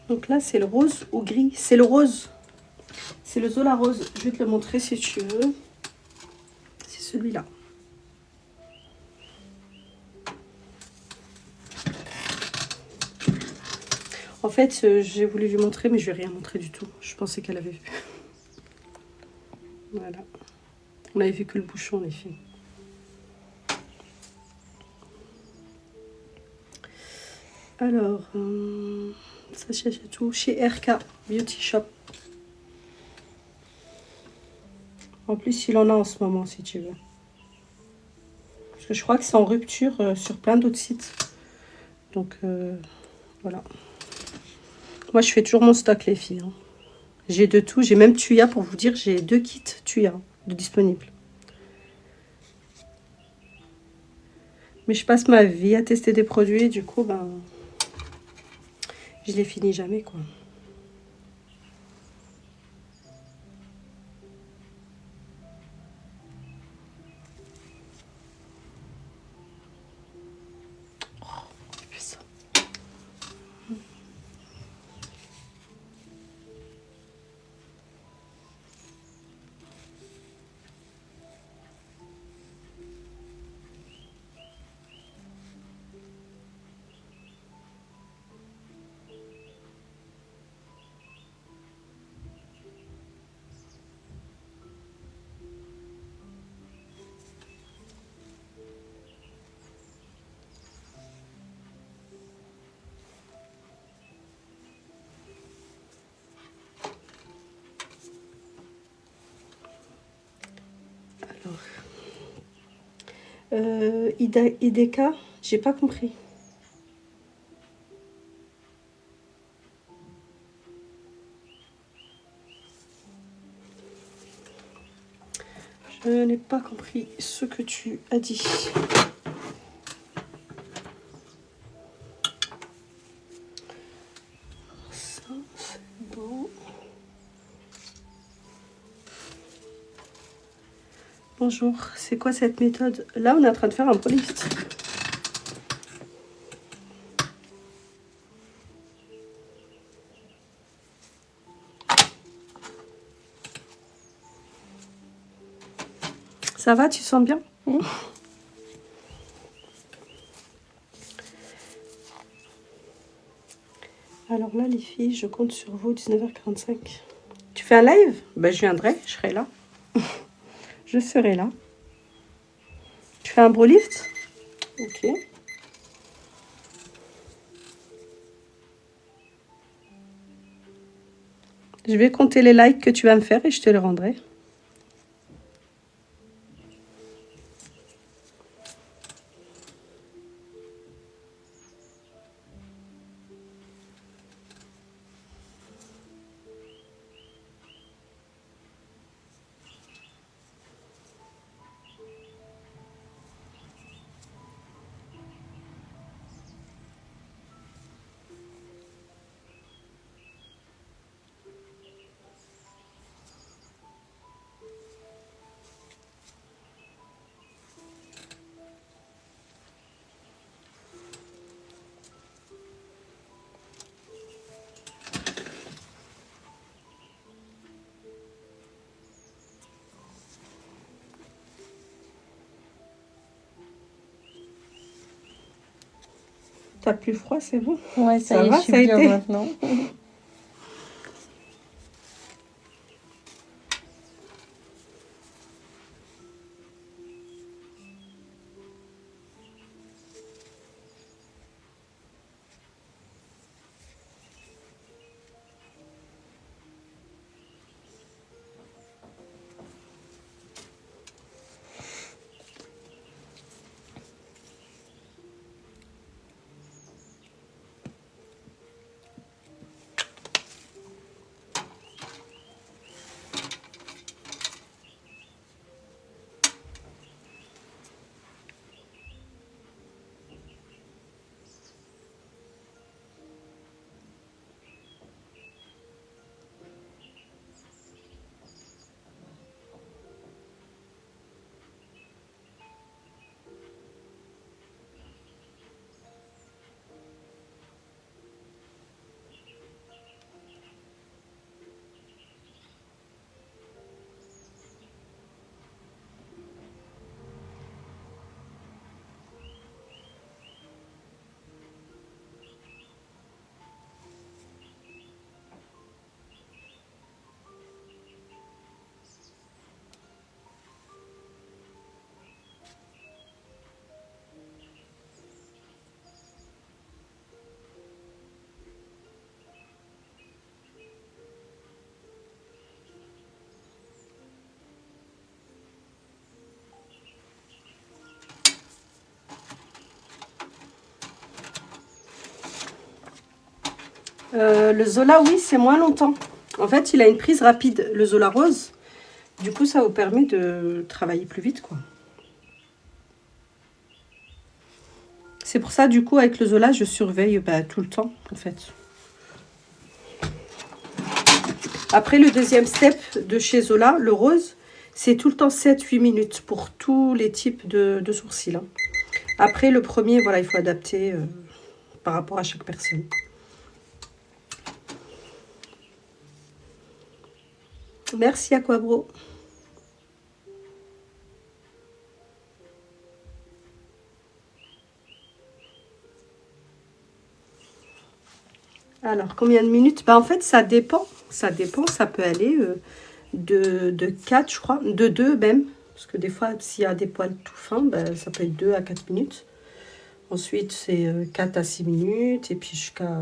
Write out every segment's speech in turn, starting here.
Donc là, c'est le rose ou gris. C'est le rose. C'est le Zola rose. Je vais te le montrer si tu veux. C'est celui-là. En fait, j'ai voulu lui montrer, mais je lui ai rien montré du tout. Je pensais qu'elle avait vu. Voilà. On avait vu que le bouchon, les filles. Alors, ça c'est tout. Chez RK Beauty Shop. En plus, il en a en ce moment, si tu veux. Parce que je crois que c'est en rupture sur plein d'autres sites. Donc, voilà. Moi, je fais toujours mon stock, les filles. Hein. J'ai de tout. J'ai même Tuya, pour vous dire, j'ai 2 kits Tuya de disponibles. Mais je passe ma vie à tester des produits. Et du coup, ben, je les finis jamais, quoi. IDK, j'ai pas compris. Je n'ai pas compris ce que tu as dit. Ça, c'est bon. Bonjour, c'est quoi cette méthode? Là, on est en train de faire un brolist. Ça va, tu sens bien? Alors là, les filles, je compte sur vous, 19h45. Tu fais un live? Ben, je viendrai, je serai là. Je serai là. Tu fais un brolift? Ok. Je vais compter les likes que tu vas me faire et je te les rendrai. T'as plus froid, c'est bon? Ouais, ça y est, je suis bien maintenant. Le Zola, oui, c'est moins longtemps. En fait, il a une prise rapide, le Zola rose. Du coup, ça vous permet de travailler plus vite, quoi. C'est pour ça, du coup, avec le Zola, je surveille tout le temps, en fait. Après, le deuxième step de chez Zola, le rose, c'est tout le temps 7-8 minutes pour tous les types de sourcils. Hein. Après, le premier, voilà, il faut adapter par rapport à chaque personne. Merci Aquabro. Alors, combien de minutes? En fait, ça dépend. Ça dépend, ça peut aller de 4, je crois, de 2 même. Parce que des fois, s'il y a des poils tout fins, ça peut être 2 à 4 minutes. Ensuite, c'est 4 à 6 minutes. Et puis jusqu'à...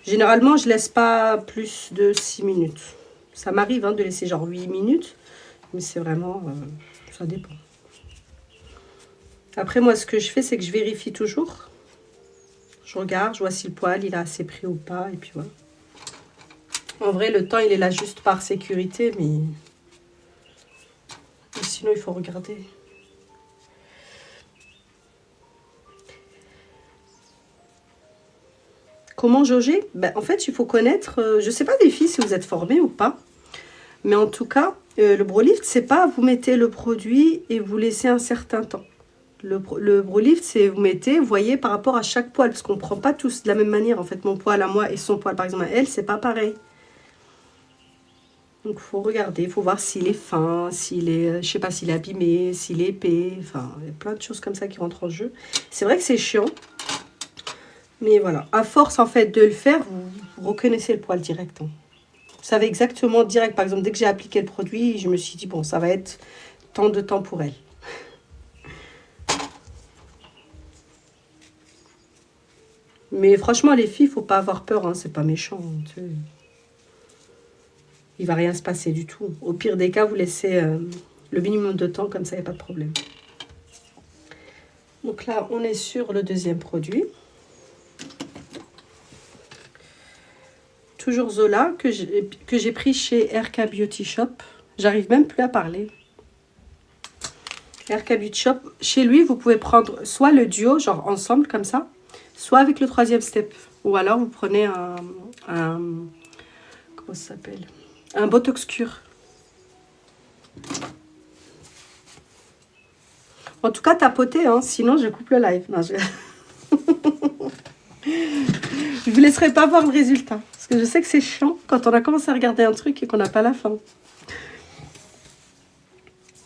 généralement, je laisse pas plus de 6 minutes. Ça m'arrive de laisser genre 8 minutes. Mais c'est vraiment... ça dépend. Après, moi, ce que je fais, c'est que je vérifie toujours. Je regarde, je vois si le poil, il a assez pris ou pas. Et puis voilà. En vrai, le temps, il est là juste par sécurité. Mais sinon, il faut regarder. Comment jauger? En fait, il faut connaître... je ne sais pas les filles si vous êtes formées ou pas. Mais en tout cas, le Brolift, c'est pas vous mettez le produit et vous laissez un certain temps. Le Brolift, c'est vous mettez, vous voyez, par rapport à chaque poil. Parce qu'on ne prend pas tous de la même manière. En fait, mon poil à moi et son poil, par exemple, à elle, c'est pas pareil. Donc, il faut regarder. Il faut voir s'il est fin, s'il est... je sais pas, s'il est abîmé, s'il est épais. Enfin, il y a plein de choses comme ça qui rentrent en jeu. C'est vrai que c'est chiant. Mais voilà. À force, en fait, de le faire, vous reconnaissez le poil direct. Hein. Vous savez exactement direct. Par exemple, dès que j'ai appliqué le produit, je me suis dit, bon, ça va être tant de temps pour elle. Mais franchement, les filles, il ne faut pas avoir peur. Hein, c'est pas méchant. Tu sais. Il ne va rien se passer du tout. Au pire des cas, vous laissez le minimum de temps. Comme ça, il n'y a pas de problème. Donc là, on est sur le deuxième produit. Toujours Zola, que j'ai pris chez RK Beauty Shop. J'arrive même plus à parler. RK Beauty Shop. Chez lui, vous pouvez prendre soit le duo, genre ensemble, comme ça, soit avec le troisième step. Ou alors, vous prenez un comment ça s'appelle? Un Botox Cure. En tout cas, tapotez, hein, sinon je coupe le live. Non, je... je vous laisserai pas voir le résultat. Parce que je sais que c'est chiant quand on a commencé à regarder un truc et qu'on n'a pas la fin.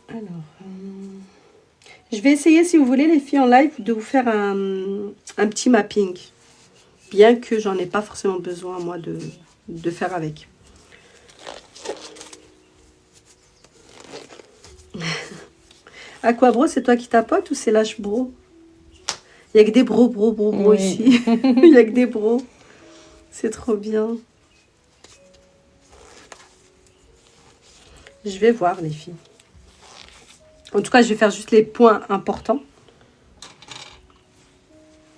Alors, je vais essayer, si vous voulez, les filles en live, de vous faire un petit mapping. Bien que j'en ai pas forcément besoin, moi, de faire avec. Aquabro, c'est toi qui tapotes ou c'est Lâche Bro? Il y a que des bro oui. Ici. Il y a que des bros. C'est trop bien. Je vais voir, les filles. En tout cas, je vais faire juste les points importants.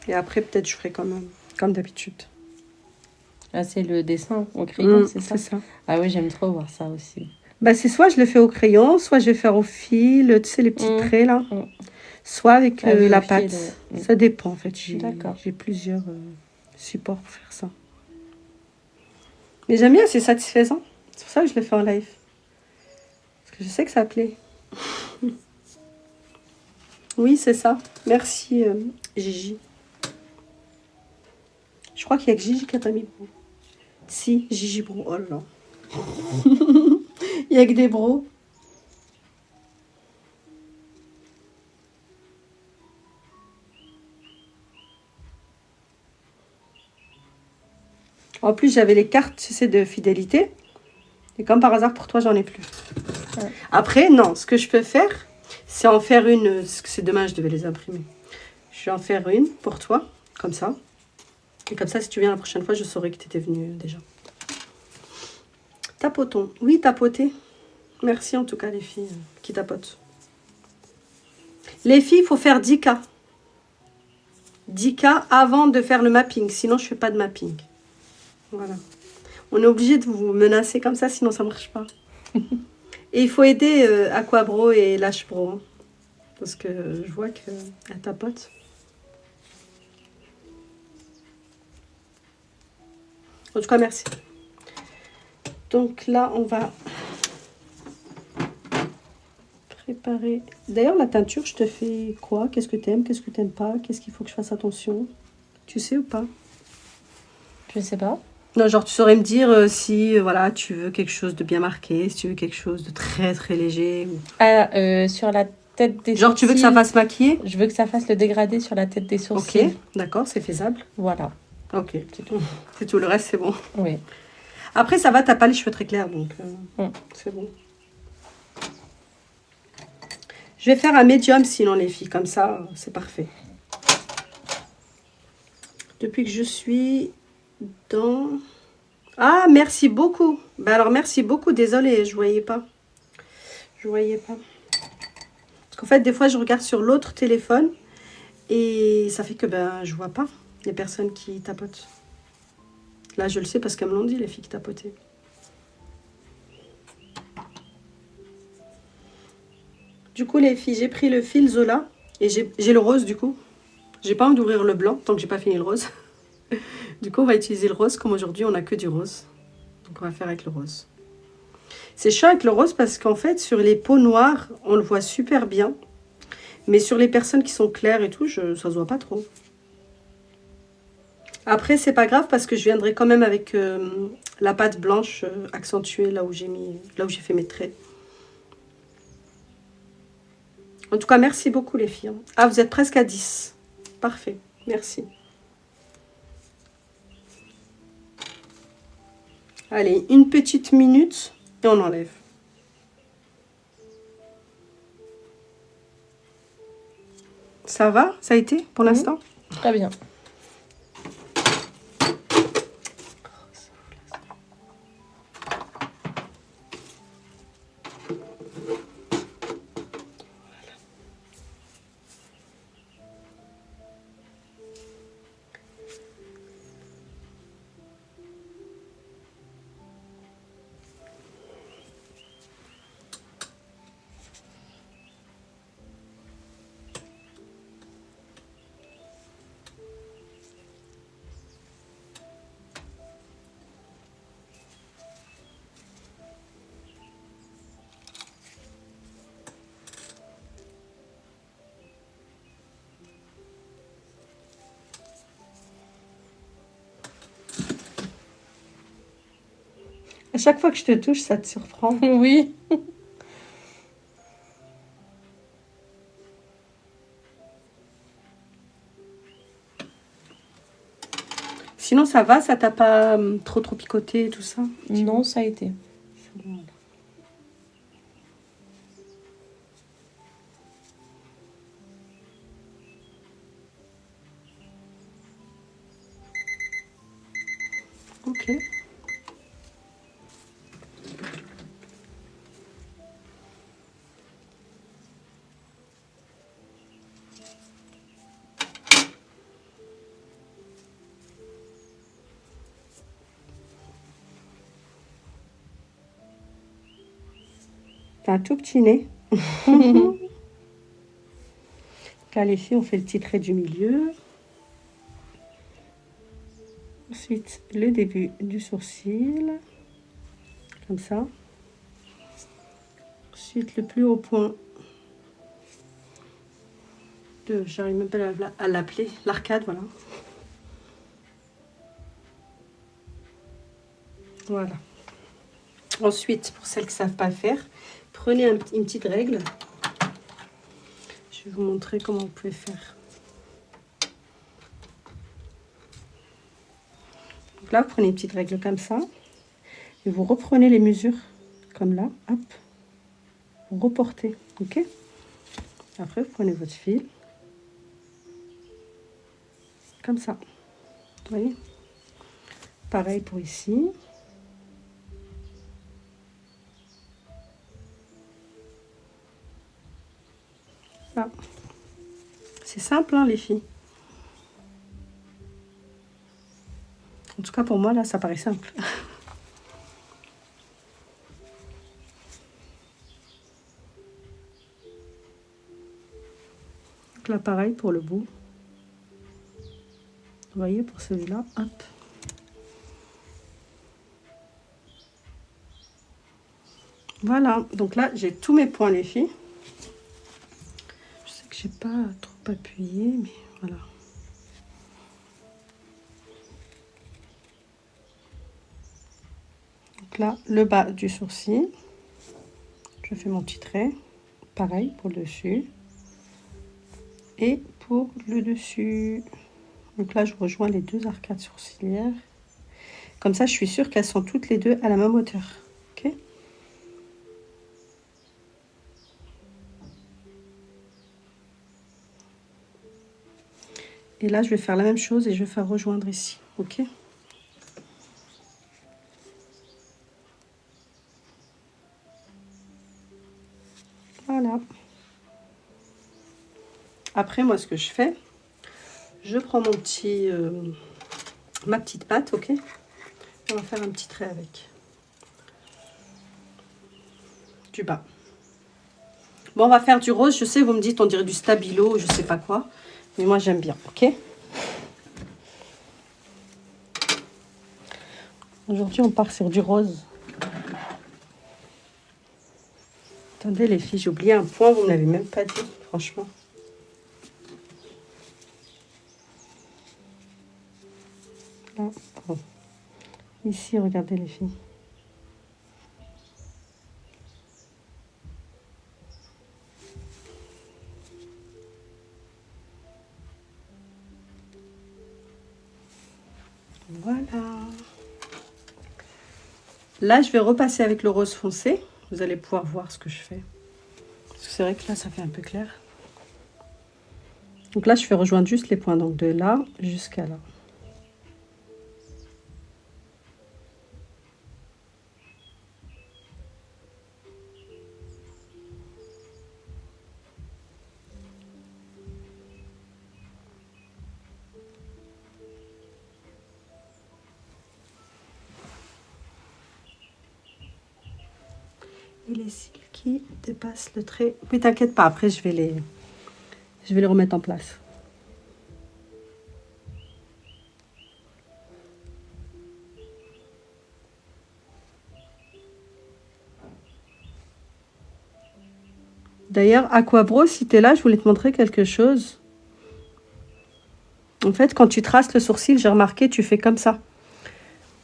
Et après, peut-être, je ferai comme d'habitude. Ah, c'est le dessin au crayon, c'est ça? C'est ça. Ah oui, j'aime trop voir ça aussi. C'est soit je le fais au crayon, soit je vais faire au fil, tu sais, les petits traits, là. Soit avec la pâte. Ça dépend, en fait. J'ai plusieurs supports pour faire ça. Mais j'aime bien, c'est satisfaisant. C'est pour ça que je le fais en live. Parce que je sais que ça plaît. Oui, c'est ça. Merci, Gigi. Je crois qu'il y a que Gigi qui n'a pas mis bro. Si, Gigi bro. Oh là là. Il y a que des bros. En plus, j'avais les cartes, tu sais, de fidélité. Et comme par hasard, pour toi, j'en ai plus. Ouais. Après, non, ce que je peux faire, c'est en faire une. C'est dommage, je devais les imprimer. Je vais en faire une pour toi, comme ça. Et comme ça, si tu viens la prochaine fois, je saurai que tu étais venue déjà. Tapotons. Oui, tapoter. Merci en tout cas, les filles qui tapotent. Les filles, il faut faire 10K. 10K avant de faire le mapping. Sinon, je ne fais pas de mapping. Voilà. On est obligé de vous menacer comme ça, sinon ça marche pas. Et il faut aider Aquabro et Lashbro. Hein, parce que je vois qu'elle tapote. En tout cas, merci. Donc là, on va préparer. D'ailleurs, la teinture, je te fais quoi? Qu'est-ce que t'aimes? Qu'est-ce que t'aimes pas? Qu'est-ce qu'il faut que je fasse attention? Tu sais ou pas? Je sais pas. Non, genre, tu saurais me dire si voilà, tu veux quelque chose de bien marqué, si tu veux quelque chose de très très léger. Ou... Ah, sur la tête des genre, sourcils. tu veux que ça fasse maquiller? Je veux que ça fasse le dégradé sur la tête des sourcils. Ok, d'accord, c'est faisable. Voilà. Ok, c'est tout. C'est tout, le reste, c'est bon. Oui. Après, ça va, t'as pas les cheveux très clairs, donc c'est bon. Je vais faire un médium sinon, les filles, comme ça, c'est parfait. Depuis que je suis dans... Ah, merci beaucoup. Ben alors, merci beaucoup. Désolée, je voyais pas. Je voyais pas. Parce qu'en fait, des fois, je regarde sur l'autre téléphone et ça fait que ben je vois pas les personnes qui tapotent. Là, je le sais parce qu'elles me l'ont dit, les filles qui tapotaient. Du coup, les filles, j'ai pris le fil Zola et j'ai le rose, du coup. J'ai pas envie d'ouvrir le blanc tant que j'ai pas fini le rose. Du coup, on va utiliser le rose. Comme aujourd'hui, on n'a que du rose. Donc, on va faire avec le rose. C'est chiant avec le rose parce qu'en fait, sur les peaux noires, on le voit super bien. Mais sur les personnes qui sont claires et tout, ça se voit pas trop. Après, c'est pas grave parce que je viendrai quand même avec la pâte blanche accentuée là où j'ai fait mes traits. En tout cas, merci beaucoup les filles. Ah, vous êtes presque à 10. Parfait, merci. Allez, une petite minute et on enlève. Ça va? Ça a été pour l'instant? Très bien. À chaque fois que je te touche, ça te surprend. Oui. Sinon, ça va? Ça t'a pas trop picoté tout ça? Non, ça a été. Bon. Ok. T'as un tout petit nez. Là, les filles, on fait le petit trait du milieu. Ensuite, le début du sourcil. Comme ça. Ensuite, le plus haut point de... J'arrive même pas à l'appeler. L'arcade, voilà. Voilà. Ensuite, pour celles qui ne savent pas faire, prenez une petite règle. Je vais vous montrer comment vous pouvez faire. Donc là, vous prenez une petite règle comme ça. Et vous reprenez les mesures comme là. Hop. Vous reportez. Ok. Après, vous prenez votre fil. Comme ça. Vous voyez. Pareil pour ici. Là. C'est simple, hein, les filles. En tout cas, pour moi, là, ça paraît simple. Donc là, pareil pour le bout. Vous voyez, pour celui-là, hop. Voilà, donc là, j'ai tous mes points, les filles. Je sais que j'ai pas trop appuyé, mais voilà. Donc là, le bas du sourcil. Je fais mon petit trait. Pareil pour le dessus. Et pour le dessus. Donc là, je rejoins les deux arcades sourcilières. Comme ça, je suis sûre qu'elles sont toutes les deux à la même hauteur. Ok ? Et là, je vais faire la même chose et je vais faire rejoindre ici. Ok ? Voilà. Après, moi, ce que je fais, je prends mon petit, ma petite pâte, ok ? On va faire un petit trait avec. Du bas. Bon, on va faire du rose. Je sais, vous me dites, on dirait du stabilo, je sais pas quoi. Mais moi, j'aime bien, ok ? Aujourd'hui, on part sur du rose. Attendez, les filles, j'ai oublié un point, vous ne l'avez même pas dit, franchement. Là, bon. Ici, regardez les filles. Voilà. Là, je vais repasser avec le rose foncé. Vous allez pouvoir voir ce que je fais. Parce que c'est vrai que là, ça fait un peu clair. Donc là, je fais rejoindre juste les points. Donc de là jusqu'à là. Et les cils qui dépassent le trait. Oui, t'inquiète pas, après je vais les remettre en place. D'ailleurs, Aquabro, si tu es là, je voulais te montrer quelque chose. En fait, quand tu traces le sourcil, j'ai remarqué, tu fais comme ça.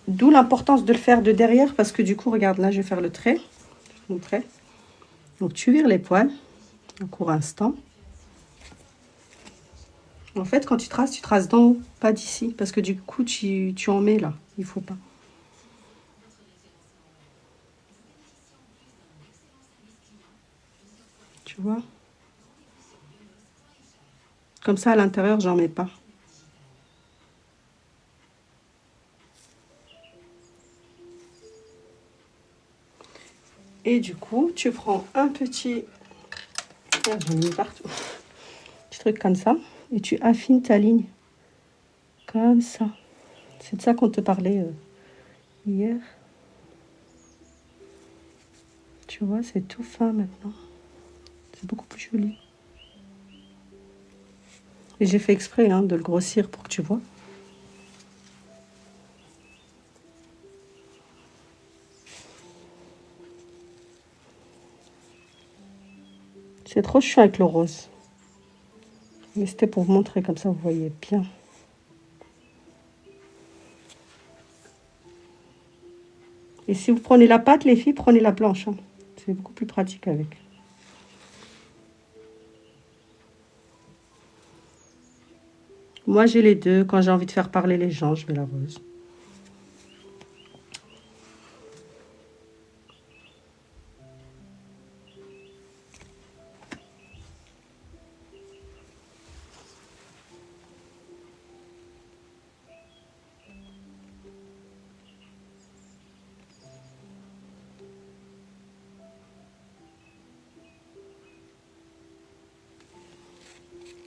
D'où l'importance de le faire de derrière, parce que du coup, regarde, là, je vais faire le trait. Je te montrer. Donc, tu vires les poils, un court instant. En fait, quand tu traces d'en haut, pas d'ici, parce que du coup, tu en mets là. Il faut pas. Tu vois? Comme ça, à l'intérieur, j'en mets pas. Et du coup, tu prends un petit... Ah, j'en ai mis partout. Petit truc comme ça. Et tu affines ta ligne. Comme ça. C'est de ça qu'on te parlait hier. Tu vois, c'est tout fin maintenant. C'est beaucoup plus joli. Et j'ai fait exprès hein, de le grossir pour que tu vois. C'est trop chiant avec le rose. Mais c'était pour vous montrer, comme ça vous voyez bien. Et si vous prenez la pâte, les filles, prenez la blanche. Hein. C'est beaucoup plus pratique avec. Moi, j'ai les deux. Quand j'ai envie de faire parler les gens, je mets la rose.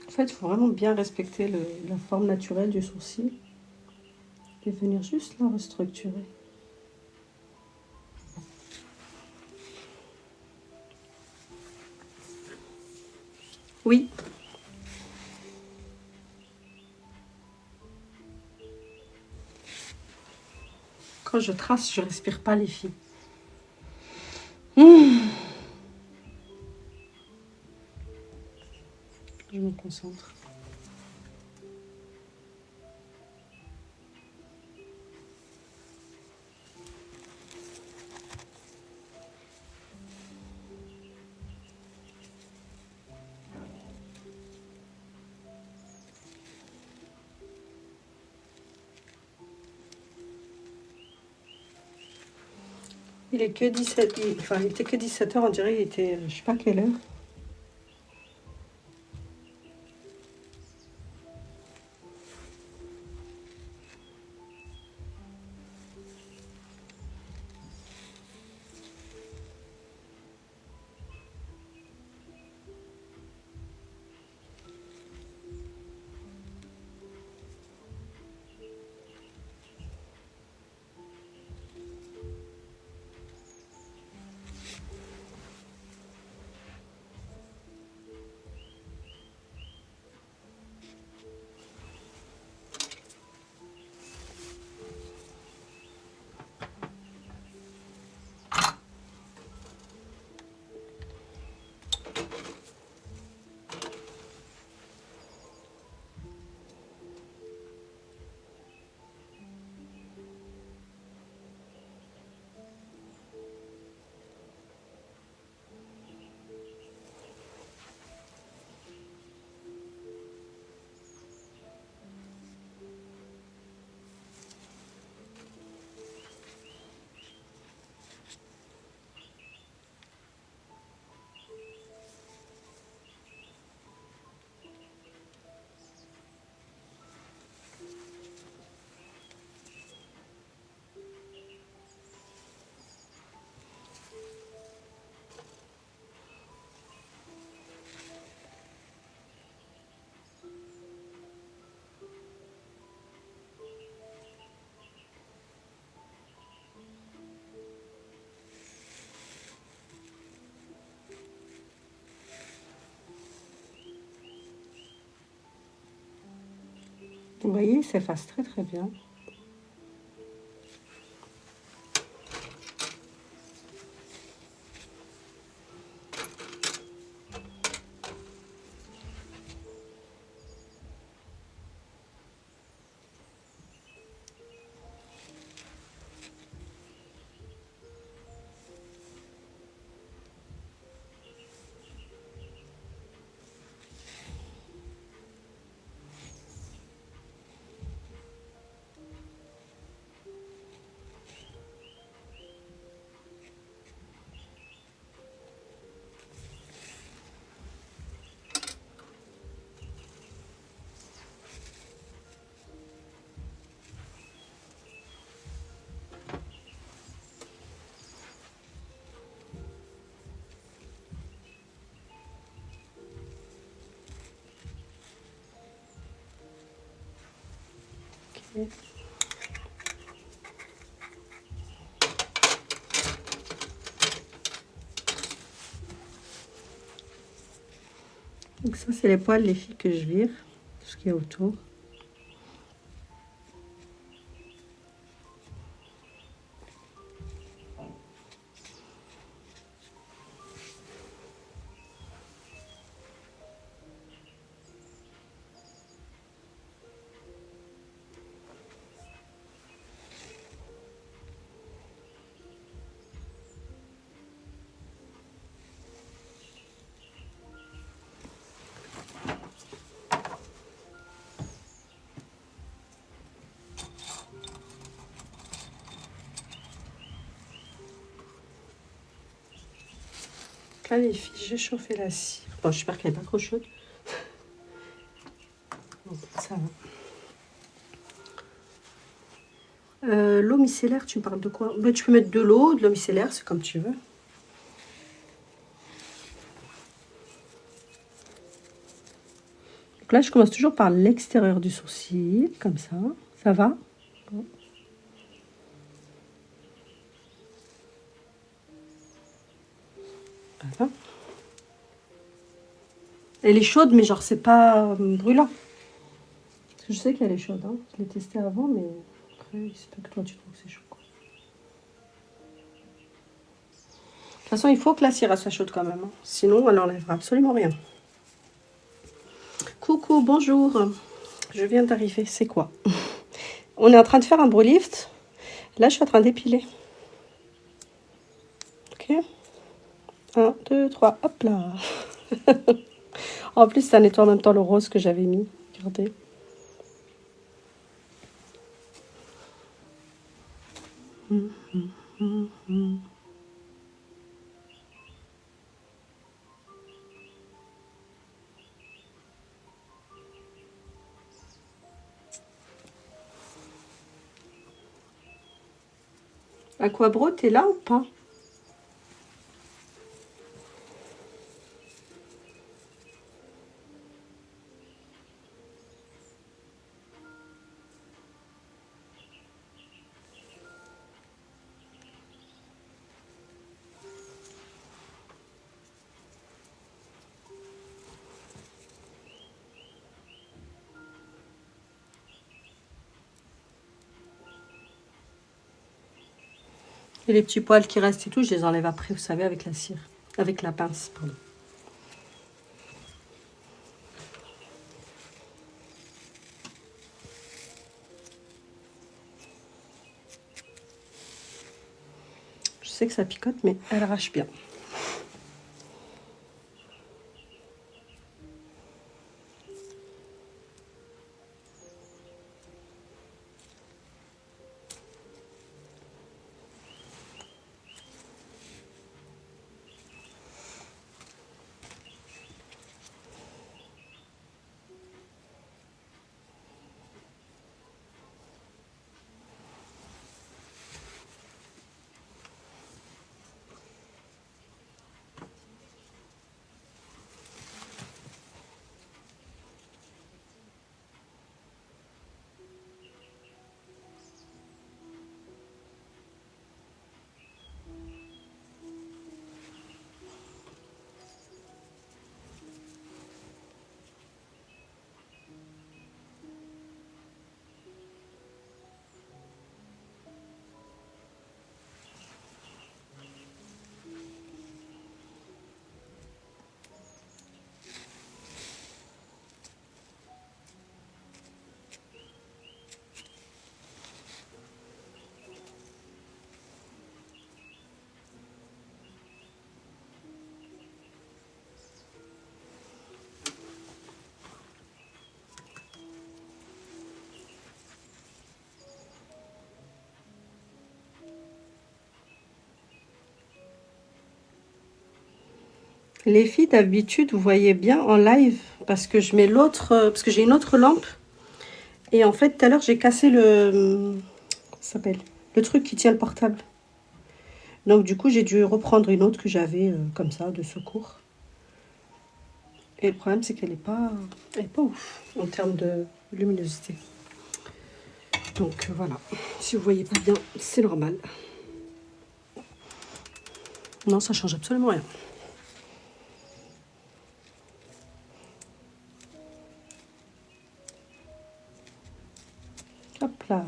En fait, il faut vraiment bien respecter la forme naturelle du sourcil. Je vais venir juste la restructurer. Oui. Quand je trace, je respire pas, les filles. Je me concentre. Il est que 17, enfin il était que 17h, on dirait il était, je sais pas quelle heure. Vous voyez, il s'efface très très bien. Okay. Donc ça, c'est les poils, les filles, que je vire, tout ce qu'il y a autour. Là, les filles, j'ai chauffé la cire. Bon, j'espère qu'elle n'est pas trop chaude. Bon, ça va. L'eau micellaire, tu parles de quoi? Ben, tu peux mettre de l'eau, de l'eau micellaire, c'est comme tu veux. Donc là, je commence toujours par l'extérieur du sourcil, comme ça. Ça va? Voilà. Elle est chaude, mais genre, c'est pas brûlant. Parce que je sais qu'elle est chaude. Hein. Je l'ai testée avant, mais après, il se peut que toi, tu trouves que c'est chaud. Quoi. De toute façon, il faut que la cire soit chaude quand même. Hein. Sinon, elle n'enlèvera absolument rien. Coucou, bonjour. Je viens d'arriver. C'est quoi? On est en train de faire un brow lift. Là, je suis en train d'épiler. Ok. 1, 2, 3, hop là. En plus, ça nettoie en même temps le rose que j'avais mis. Regardez. Aquabro, t'es là ou pas? Et les petits poils qui restent et tout, je les enlève après, vous savez, avec la cire. Avec la pince, pardon. Je sais que ça picote, mais elle arrache bien. Les filles, d'habitude, vous voyez bien en live, parce que je mets l'autre, parce que j'ai une autre lampe. Et en fait, tout à l'heure, j'ai cassé le, comment ça s'appelle, le truc qui tient le portable. Donc du coup, j'ai dû reprendre une autre que j'avais comme ça, de secours. Et le problème, c'est qu'elle n'est pas ouf en termes de luminosité. Donc voilà, si vous voyez pas bien, c'est normal. Non, ça change absolument rien. Hop là.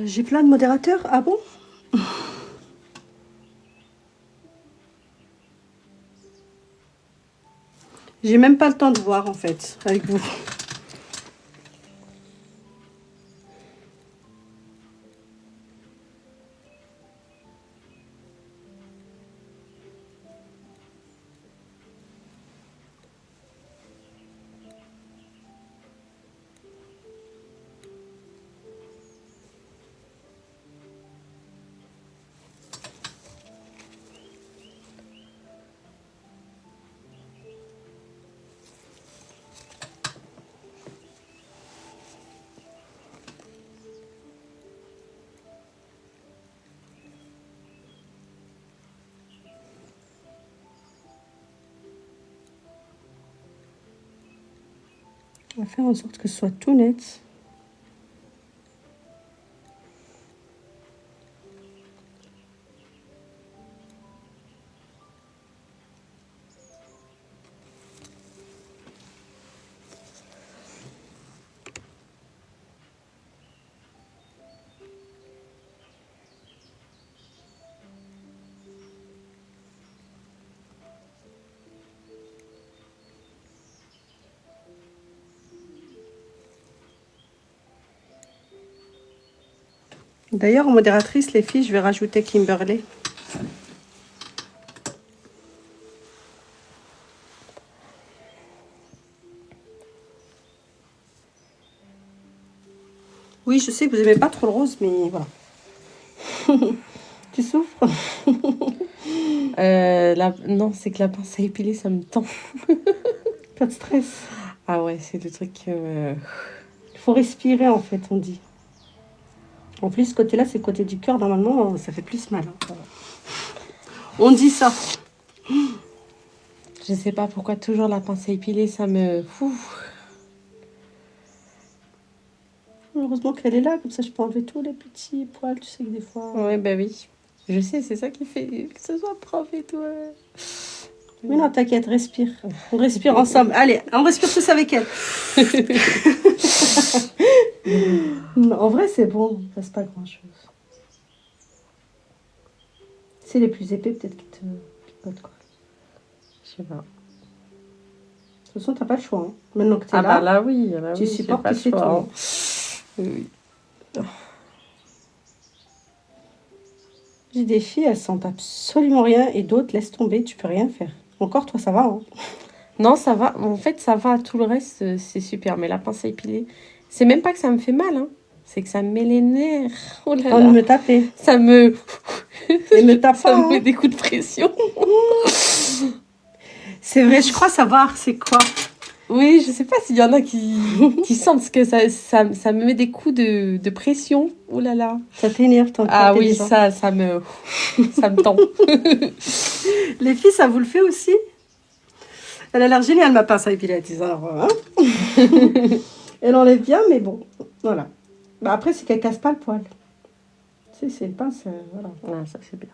J'ai plein de modérateurs. Ah bon? J'ai même pas le temps de voir en fait avec vous. On va faire en sorte que ce soit tout net. D'ailleurs, en modératrice, les filles, je vais rajouter Kimberley. Oui, je sais que vous n'aimez pas trop le rose, mais voilà. Tu souffres? Non, c'est que la pince à épiler, ça me tend. Pas de stress. Ah ouais, c'est le truc qui me... Il faut respirer, en fait, on dit. En plus, ce côté-là, c'est le côté du cœur. Normalement, ça fait plus mal. Hein. On dit ça. Je sais pas pourquoi toujours la pince à épiler, ça me... Heureusement qu'elle est là, comme ça je peux enlever tous les petits poils. Tu sais que des fois... Ouais, bah oui. Je sais, c'est ça qui fait que ce soit propre et tout. Mais non, t'inquiète, respire. On respire ensemble. Allez, on respire tous avec elle. Non, en vrai, c'est bon. Il ne passe pas grand-chose. C'est les plus épais, peut-être, qui te picotent, quoi. Je sais pas. De toute façon, t'as pas le choix. Hein. Maintenant que t'es Ah là, bah là, oui. Là, tu oui, supportes j'ai pas et le c'est tout. choix, hein. Oui. J'ai des filles, elles sentent absolument rien et d'autres laissent tomber, tu peux rien faire. Encore, toi, ça va. Hein. Non, ça va. En fait, ça va. Tout le reste, c'est super. Mais la pince à épiler, c'est même pas que ça me fait mal. Hein. C'est que ça me met les nerfs. Oh là Temps de là. me taper. Ça me... Et me tape ça pas. me met Hein. des coups de pression. C'est vrai, je crois savoir c'est quoi. Oui, je sais pas s'il y en a qui sentent que ça me met des coups de pression. Oh là là. Ça t'énerve, ton Ah corps, oui, déjà. ça me tend. Les filles, ça vous le fait aussi? Elle a l'air géniale, ma pince à épiler. Alors, hein. Elle enlève bien, mais bon, voilà. Bah après, c'est qu'elle casse pas le poil. Tu sais, c'est une pince, voilà. Ah, ça c'est bien.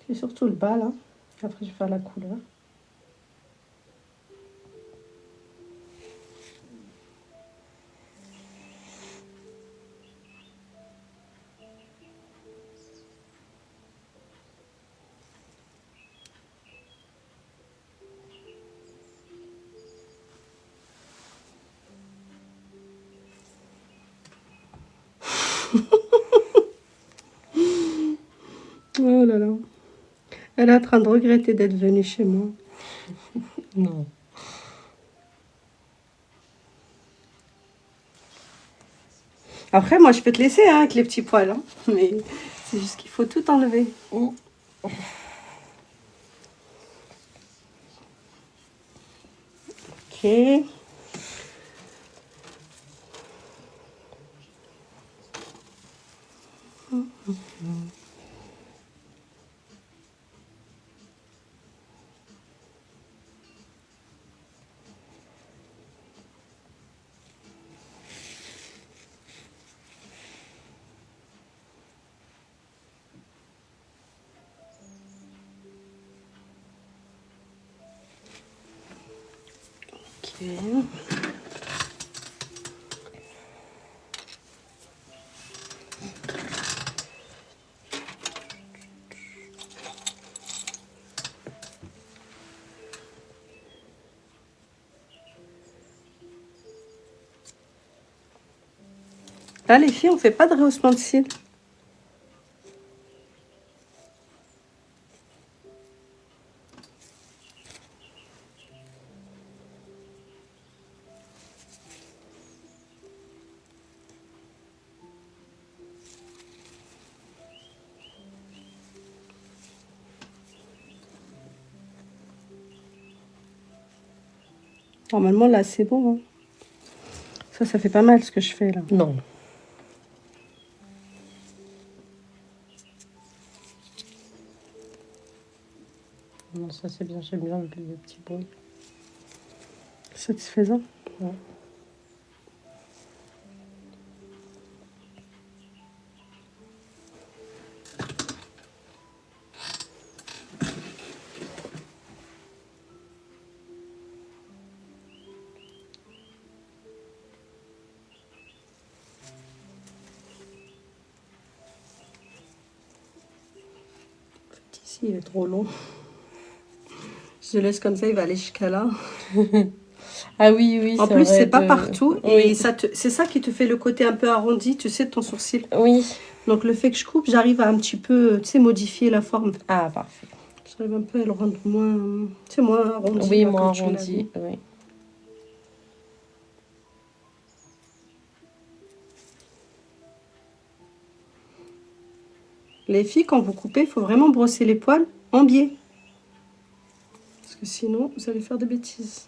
C'est surtout le bas, là. Après, je vais faire la couleur. Oh là là. Elle est en train de regretter d'être venue chez moi. Non. Après, moi, je peux te laisser hein, avec les petits poils. Hein. Mais c'est juste qu'il faut tout enlever. Oh. Ok. Là, les filles, on fait pas de rehaussement de cils. Normalement, là, c'est bon. Hein. Ça fait pas mal ce que je fais, là. Non. Non, ça c'est bien, j'aime bien le petit bruit. Satisfaisant. Ouais. Ici, il est trop long. Je le laisse comme ça, il va aller jusqu'à là. Ah oui, oui. En plus, c'est pas partout. Oui. Et c'est ça qui te fait le côté un peu arrondi, tu sais, de ton sourcil. Oui. Donc, le fait que je coupe, j'arrive à un petit peu, tu sais, modifier la forme. Ah, parfait. J'arrive un peu à le rendre moins, tu sais, moins arrondi. Oui, là, moins comme tu l'as arrondi. dit. Oui. Les filles, quand vous coupez, il faut vraiment brosser les poils en biais. Parce que sinon, vous allez faire des bêtises.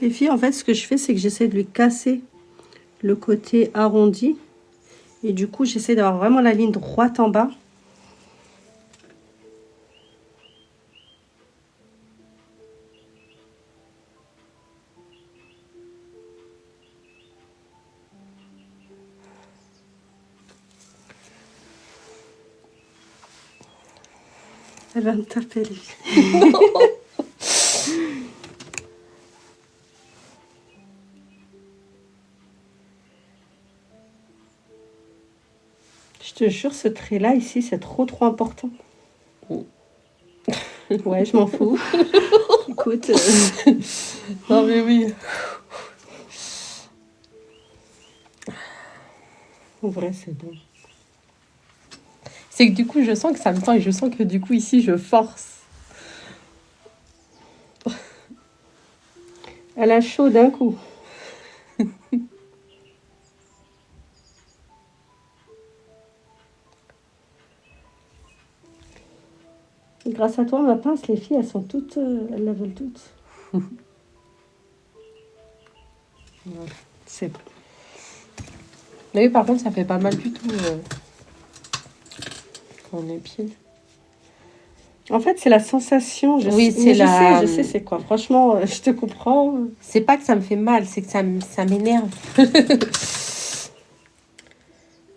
Les filles, en fait, ce que je fais, c'est que j'essaie de lui casser le côté arrondi. Et du coup, j'essaie d'avoir vraiment la ligne droite en bas. Elle va me taper, les filles. Je te jure, ce trait-là, ici, c'est trop important. Ouais, je m'en fous. Écoute. Non, mais oui. En vrai, c'est bon. C'est que du coup, je sens que ça me tend et je sens que du coup, ici, je force. Elle a chaud d'un coup. Grâce à toi, ma pince, les filles, elles sont toutes... elles la veulent toutes. Voilà, c'est bon. Mais oui, par contre, ça fait pas mal du tout quand on épile. En fait, c'est la sensation. Oui, c'est la... Je sais, c'est quoi. Franchement, je te comprends. C'est pas que ça me fait mal, c'est que ça m'énerve.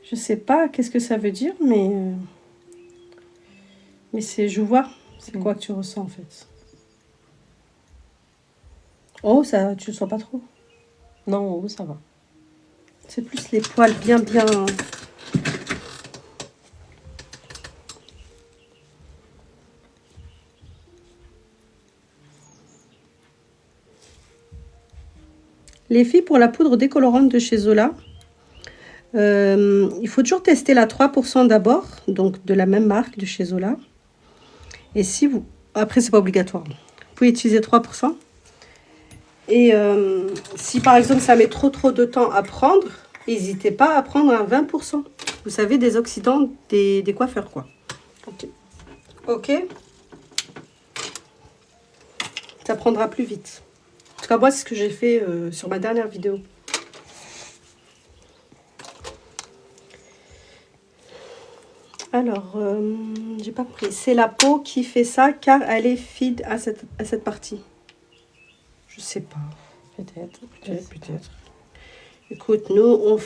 Je sais pas qu'est-ce que ça veut dire, mais c'est... Je vois. C'est quoi que tu ressens, en fait. Oh, ça, tu le sens pas trop. Non, oh, ça va. C'est plus les poils bien... Les filles, pour la poudre décolorante de chez Zola, il faut toujours tester la 3% d'abord, donc de la même marque de chez Zola. Et si vous... Après, c'est pas obligatoire. Vous pouvez utiliser 3%. Et si par exemple ça met trop de temps à prendre, n'hésitez pas à prendre un 20%. Vous savez, des oxydants des coiffeurs, quoi. Ok. Ok. Ça prendra plus vite. En tout cas, moi, c'est ce que j'ai fait sur ma dernière vidéo. Alors, j'ai pas compris. C'est la peau qui fait ça car elle est feed à cette partie. Je sais pas. Peut-être. Peut-être. Écoute, nous,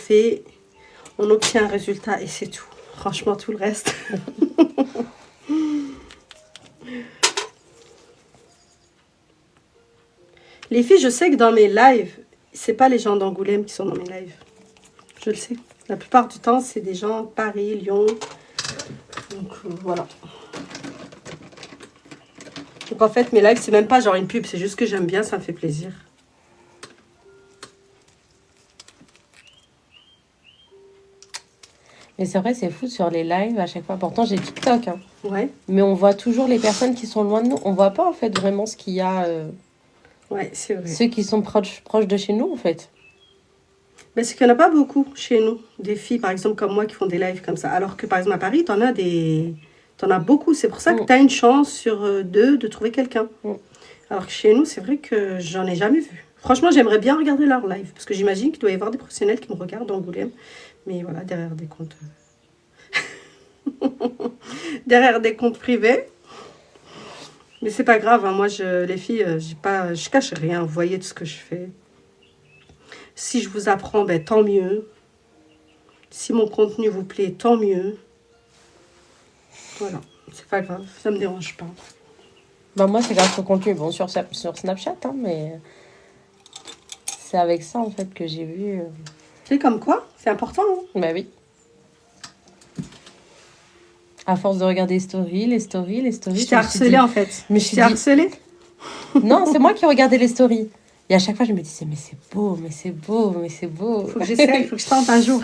on obtient un résultat et c'est tout. Franchement, tout le reste. Les filles, je sais que dans mes lives, c'est pas les gens d'Angoulême qui sont dans mes lives. Je le sais. La plupart du temps, c'est des gens de Paris, Lyon. Donc, voilà. Donc, en fait, mes lives, c'est même pas genre une pub. C'est juste que j'aime bien, ça me fait plaisir. Mais c'est vrai, c'est fou sur les lives à chaque fois. Pourtant, j'ai TikTok. Hein. Ouais. Mais on voit toujours les personnes qui sont loin de nous. On voit pas, en fait, vraiment ce qu'il y a. Ouais, c'est vrai. Ceux qui sont proches de chez nous, en fait. Mais c'est qu'il n'y en a pas beaucoup chez nous. Des filles, par exemple, comme moi, qui font des lives comme ça. Alors que, par exemple, à Paris, t'en as beaucoup. C'est pour ça que tu as une chance sur deux de trouver quelqu'un. Alors que chez nous, c'est vrai que j'en ai jamais vu. Franchement, j'aimerais bien regarder leur live. Parce que j'imagine qu'il doit y avoir des professionnels qui me regardent d'Angoulême. Mais voilà, derrière des comptes... derrière des comptes privés. Mais c'est pas grave. Hein. Moi, les filles, je cache rien. Vous voyez tout ce que je fais. Si je vous apprends, ben, tant mieux. Si mon contenu vous plaît, tant mieux. Voilà, c'est pas grave, ça me dérange pas. Bah moi, c'est grâce au contenu, bon, sur Snapchat, hein, mais c'est avec ça, en fait, que j'ai vu... C'est comme quoi, c'est important. Hein. Bah oui. À force de regarder les stories. Je t'ai harcelée, en fait. Mais je t'ai harcelée. Non, c'est moi qui regardais les stories. Et à chaque fois, je me disais, mais c'est beau, mais c'est beau, mais c'est beau. Faut que j'essaye, faut que je tente un jour.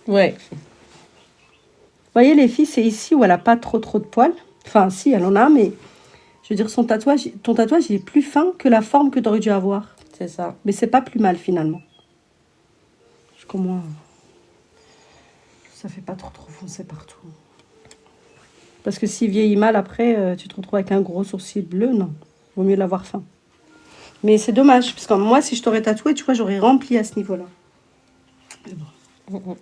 Ouais. Vous voyez, les filles, c'est ici où elle a pas trop de poils. Enfin, si, elle en a, mais je veux dire, ton tatouage, il est plus fin que la forme que tu aurais dû avoir. C'est ça. Mais c'est pas plus mal, finalement. Parce que moi, ça fait pas trop foncé partout. Parce que s'il vieillit mal, après, tu te retrouves avec un gros sourcil bleu, non. Vaut mieux l'avoir fin. Mais c'est dommage, parce que moi, si je t'aurais tatoué, tu vois, j'aurais rempli à ce niveau-là. Mais bon.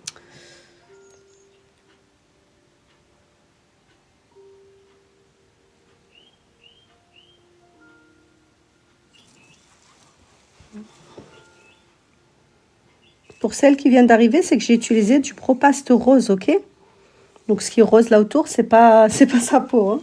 Pour celles qui viennent d'arriver, c'est que j'ai utilisé du Propast rose, ok? Donc ce qui est rose là autour, c'est pas sa peau, hein.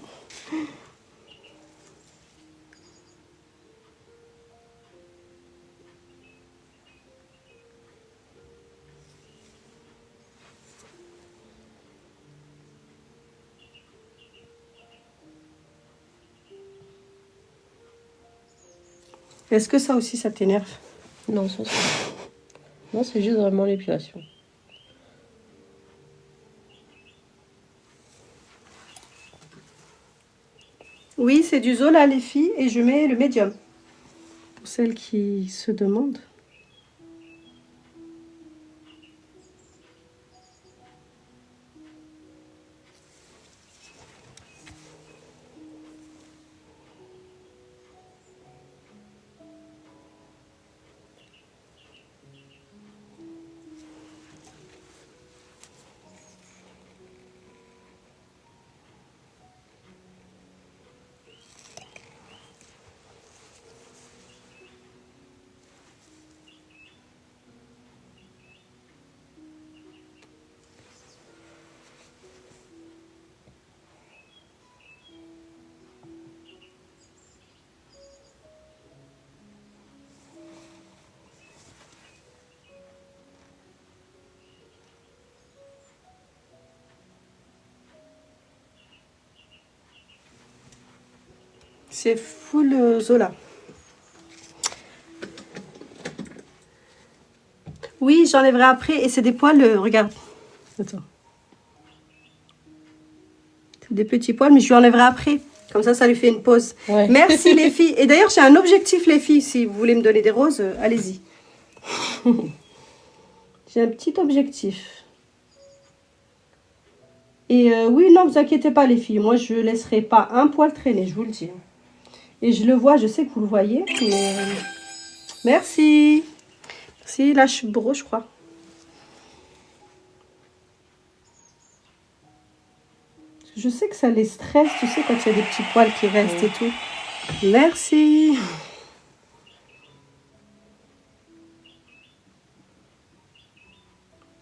Est-ce que ça aussi, ça t'énerve? Non, non, c'est juste vraiment l'épilation. Oui, c'est du Zola, les filles, et je mets le médium. Pour celles qui se demandent. C'est full Zola. Oui, j'enlèverai après. Et c'est des poils, regarde. Attends. C'est des petits poils, mais je lui enlèverai après. Comme ça lui fait une pause. Ouais. Merci les filles. Et d'ailleurs, j'ai un objectif les filles. Si vous voulez me donner des roses, allez-y. J'ai un petit objectif. Et oui, non, vous inquiétez pas les filles. Moi, je laisserai pas un poil traîner, je vous le dis. Et je le vois, je sais que vous le voyez. Mais... Merci. Merci, là, je suis beau, je crois. Je sais que ça les stresse, tu sais, quand il y a des petits poils qui restent et tout. Merci.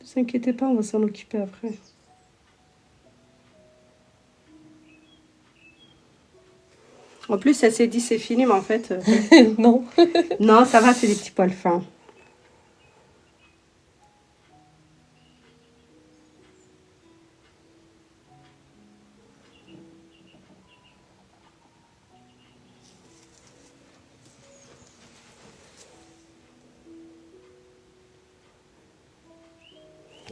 Ne vous inquiétez pas, on va s'en occuper après. En plus, elle s'est dit c'est fini, mais en fait... Non. Non, ça va, c'est des petits poils fins.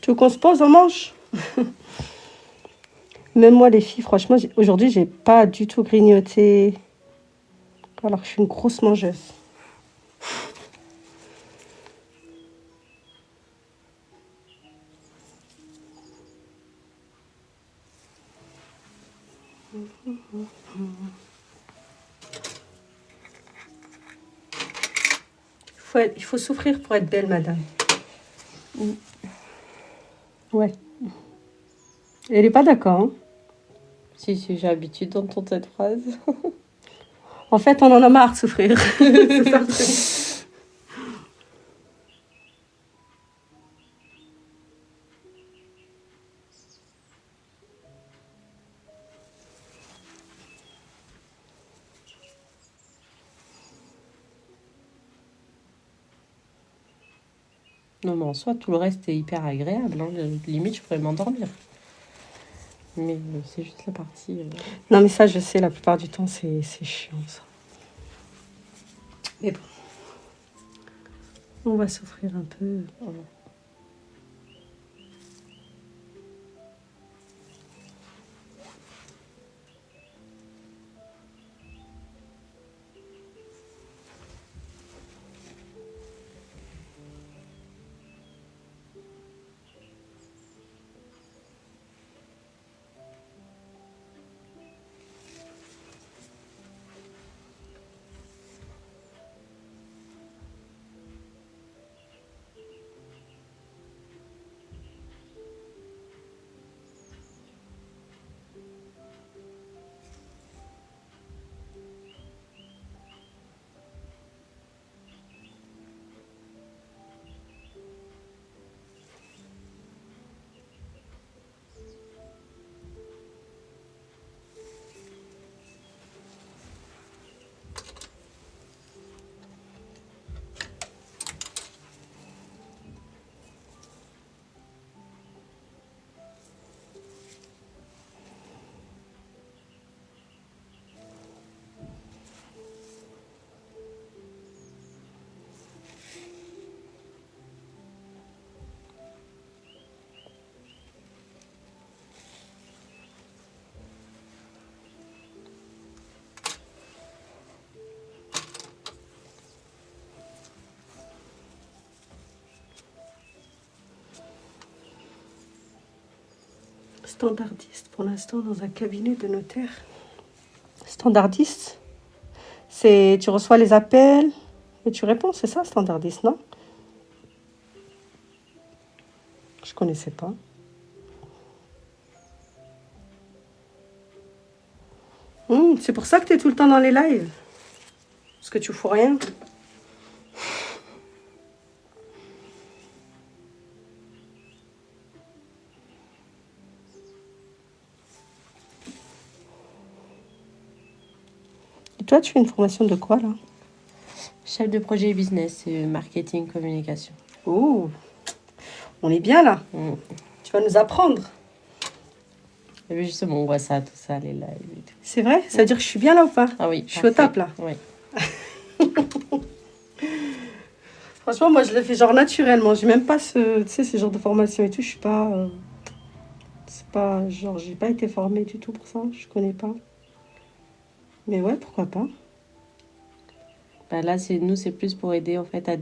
Tu veux qu'on se pose, on mange? Même moi, les filles, franchement, aujourd'hui, j'ai pas du tout grignoté. Alors que je suis une grosse mangeuse. Il faut souffrir pour être belle, madame. Ouais. Elle n'est pas d'accord, hein? Si, j'ai l'habitude d'entendre cette phrase. En fait, on en a marre de souffrir. C'est ça le truc. Non, mais en soi, tout le reste est hyper agréable. Hein. Limite, je pourrais m'endormir. Mais c'est juste la partie... Non, mais ça, je sais, la plupart du temps, c'est chiant, ça. Mais bon. On va souffrir un peu. Voilà. Standardiste, pour l'instant, dans un cabinet de notaire. Standardiste, c'est tu reçois les appels et tu réponds, c'est ça, standardiste, non? Je connaissais pas. C'est pour ça que tu es tout le temps dans les lives. Parce que tu fous rien. Et toi, tu fais une formation de quoi, là? Chef de projet business, marketing, communication. Oh, on est bien, là. Tu vas nous apprendre. Et puis justement, on voit ça, tout ça, les lives et tout. C'est vrai? Ça veut dire que je suis bien là ou pas? Ah oui, je suis au top, là. Oui. Franchement, moi, je le fais genre naturellement. J'ai même pas tu sais, ce genre de formation et tout. Je suis pas... c'est pas... Genre, j'ai pas été formée du tout pour ça. Je connais pas. Mais ouais, pourquoi pas. Bah là, c'est plus pour aider en fait à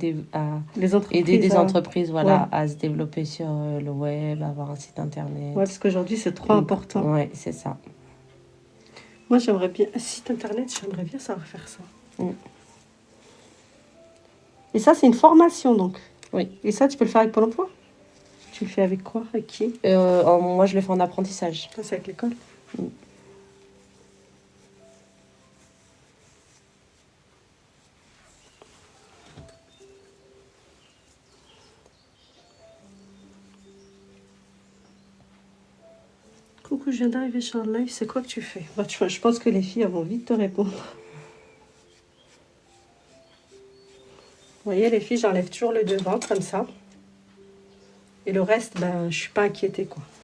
Les entreprises... aider des entreprises voilà, ouais. à se développer sur le web, avoir un site internet. Ouais, parce qu'aujourd'hui, c'est trop important. Ouais, c'est ça. Moi, j'aimerais bien... Un site internet, j'aimerais bien savoir faire ça. Et ça, c'est une formation, donc. Oui. Et ça, tu peux le faire avec Pôle emploi? Tu le fais avec quoi? Avec qui? Moi, je le fais en apprentissage. Ça, c'est avec l'école? Coucou, je viens d'arriver sur le live. C'est quoi que tu fais? Bah, je pense que les filles elles vont vite te répondre. Vous voyez, les filles, j'enlève toujours le devant, comme ça. Et le reste, ben, je suis pas inquiétée, quoi.